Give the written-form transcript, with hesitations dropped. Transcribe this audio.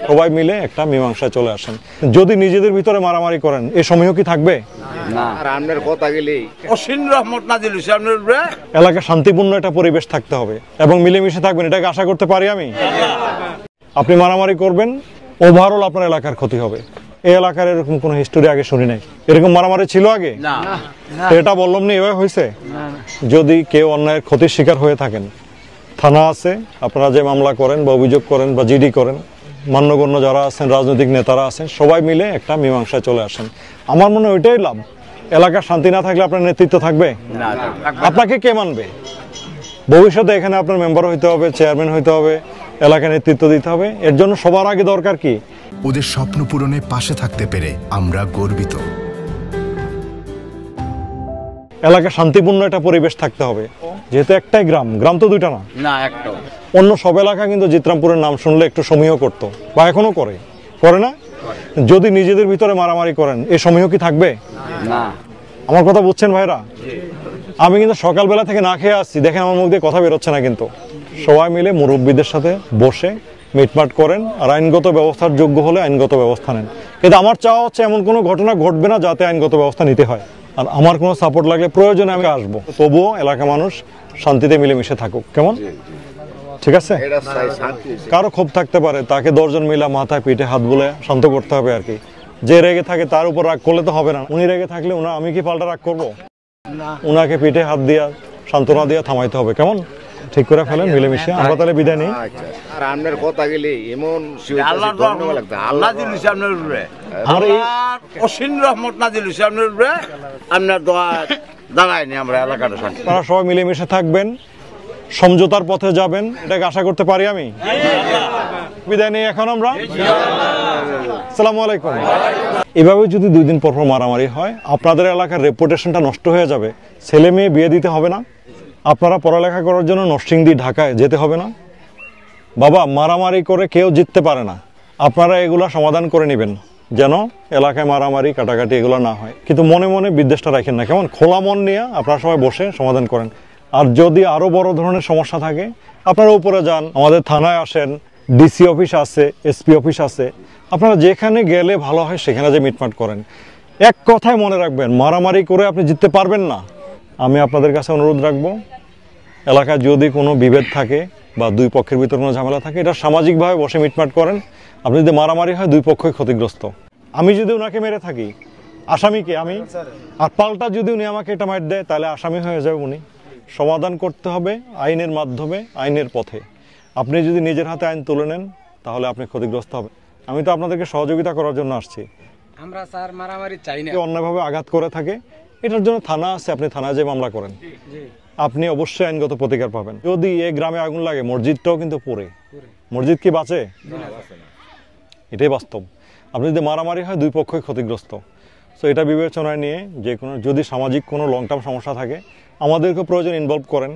সবাই মিলে একটা মীমাংসায় চলে আসেন। যদি নিজেদের ভিতরে মারামারি করেন এই সময়ও কি থাকবে না? আর আপনার কথা গেলেই অসীম রহমত নাজিল হইছে আপনার উপরে। এলাকা শান্তিপূর্ণ একটা পরিবেশ থাকতে হবে এবং মিলেমিশে থাকবেন, এটাকে আশা করতে পারি আমি। আপনি মারামারি করবেন, ওভারঅল আপনার এলাকার ক্ষতি হবে। এই এলাকার এরকম কোনো হিস্টোরি আগে শুনি নাই, এরকম মারামারি ছিল আগে? এটা বললাম না, এভাবে হয়েছে। যদি কেউ অন্যায়ের ক্ষতির শিকার হয়ে থাকেন, থানা আছে, আপনারা যে মামলা করেন বা অভিযোগ করেন বা জিডি করেন, মান্যগণ্য যারা আছেন, রাজনৈতিক নেতারা আছেন, সবাই মিলে একটা মীমাংসায় চলে আসেন। আমার মনে হয় ওইটাই লাভ। এলাকার শান্তি না থাকলে আপনার নেতৃত্ব থাকবে? আপনাকে কে মানবে? ভবিষ্যতে এখানে আপনার মেম্বার হইতে হবে, চেয়ারম্যান হইতে হবে, এলাকার নেতৃত্ব দিতে হবে। এর জন্য সবার আগে দরকার কি? ওদের স্বপ্ন পূরণে পাশে থাকতে পেরে আমরা গর্বিত। এলাকা শান্তিপূর্ণ একটা পরিবেশ থাকতে হবে। যেহেতু একটাই গ্রাম, গ্রাম তো দুইটা না, একটা। অন্য সব এলাকা কিন্তু জিতরামপুরের নাম শুনলে একটু সমীহ করতো বা এখনো করে না? যদি নিজেদের ভিতরে মারামারি করেন এই সময়ও কি থাকবে না? আমার কথা বুঝছেন ভাইরা? আমি কিন্তু সকালবেলা থেকে না খেয়ে আসছি, দেখেন আমার মুখ দিয়ে কথা বেরোচ্ছে না। কিন্তু সবাই মিলে মুরব্বীদের সাথে বসে মিটমাট করেন, আর আইনগত ব্যবস্থার যোগ্য হলে আইনগত ব্যবস্থা নেন। কিন্তু আমার চাওয়া হচ্ছে এমন কোনো ঘটনা ঘটবে না যাতে আইনগত ব্যবস্থা নিতে হয়। আর আমার কোনো সাপোর্ট লাগলে প্রয়োজনে আমি আসবো, তবুও এলাকা মানুষ শান্তিতে মিলেমিশে থাকুক। কেমন? ঠিক আছে? কারো ক্ষোভ থাকতে পারে, তাকে 10 জন মিলা মাথায় পিঠে হাত বলে শান্ত করতে হবে আর কি। যে রেগে থাকে তার উপর রাগ করলে তো হবে না। উনি রেগে থাকলে আমি কি পাল্টা রাগ করবো? উনাকে পিঠে হাত দিয়া সান্ত্বনা দিয়া থামাইতে হবে। কেমন? ঠিক করে ফেলেন মিলেমিশে। আমরা তাহলে বিদায় নিই। আর আপনার কথা গেলেই এমন আল্লাহ দিলছে আপনার উপরে, অসীম রহমত নাজিল হইছে আপনার উপরে। আপনার দোয়া দাঁড়ায়নি আমরা এলাকাটা শান্তি। আপনারা সবাই মিলেমিশে থাকবেন, সমঝোতার পথে যাবেন, এটাকে আশা করতে পারি আমি। বিদায় নেই এখন আমরা। আসসালামু আলাইকুম। এভাবে যদি 2 দিন পর মারামারি হয়, আপনাদের এলাকার রেপুটেশনটা নষ্ট হয়ে যাবে। ছেলে মেয়ে বিয়ে দিতে হবে না, আপনারা পড়ালেখা করার জন্য নরসিংদী ঢাকায় যেতে হবে না। বাবা, মারামারি করে কেউ জিততে পারে না। আপনারা এগুলা সমাধান করে নেবেন যেন এলাকায় মারামারি কাটাকাটি এগুলো না হয়। কিন্তু মনে মনে বিদ্বেষটা রাখেন না। কেমন? খোলা মন নিয়ে আপনারা সবাই বসে সমাধান করেন। আর যদি আরো বড় ধরনের সমস্যা থাকে আপনারা উপরে যান, আমাদের থানায় আসেন, ডিসি অফিস আছে, এসপি অফিস আছে। আপনারা যেখানে গেলে ভালো হয় সেখানে যে মিটমাট করেন। এক কথায় মনে রাখবেন, মারামারি করে আপনি জিততে পারবেন না। আমি আপনাদের কাছে অনুরোধ রাখবো, এলাকায় যদি কোনো বিভেদ থাকে বা 2 পক্ষের ভিতরে কোনো ঝামেলা থাকে, এটা সামাজিকভাবে বসে মিটমাট করেন। আপনি যদি মারামারি হয় 2 পক্ষই ক্ষতিগ্রস্ত। আমি যদি ওনাকে মেরে থাকি, আসামিকে আমি, আর পাল্টা যদি উনি আমাকে এটা মার দেয়, তাহলে আসামি হয়ে যাবে উনি। সমাধান করতে হবে আইনের মাধ্যমে, আইনের পথে। আপনি যদি নিজের হাতে আইন তুলে নেন তাহলে আপনি ক্ষতিগ্রস্ত হবেন। আমি তো আপনাদেরকে সহযোগিতা করার জন্য আসছি। আমরা স্যার মারামারি চাই না। অন্যায়ভাবে আঘাত করে থাকে, এটার জন্য থানা আছে, আপনি থানায় যে মামলা করেন, আপনি অবশ্যই আইনগত প্রতিকার পাবেন। যদি এই গ্রামে আগুন লাগে, মসজিদটাও কিন্তু পড়ে, মসজিদ কি বাঁচে? এটাই বাস্তব। আপনি যদি মারামারি হয় 2 পক্ষই ক্ষতিগ্রস্ত। সো এটা বিবেচনায় নিয়ে যে কোনো যদি সামাজিক কোনো লং টার্ম সমস্যা থাকে, আমাদেরকে প্রয়োজন ইনভলভ করেন।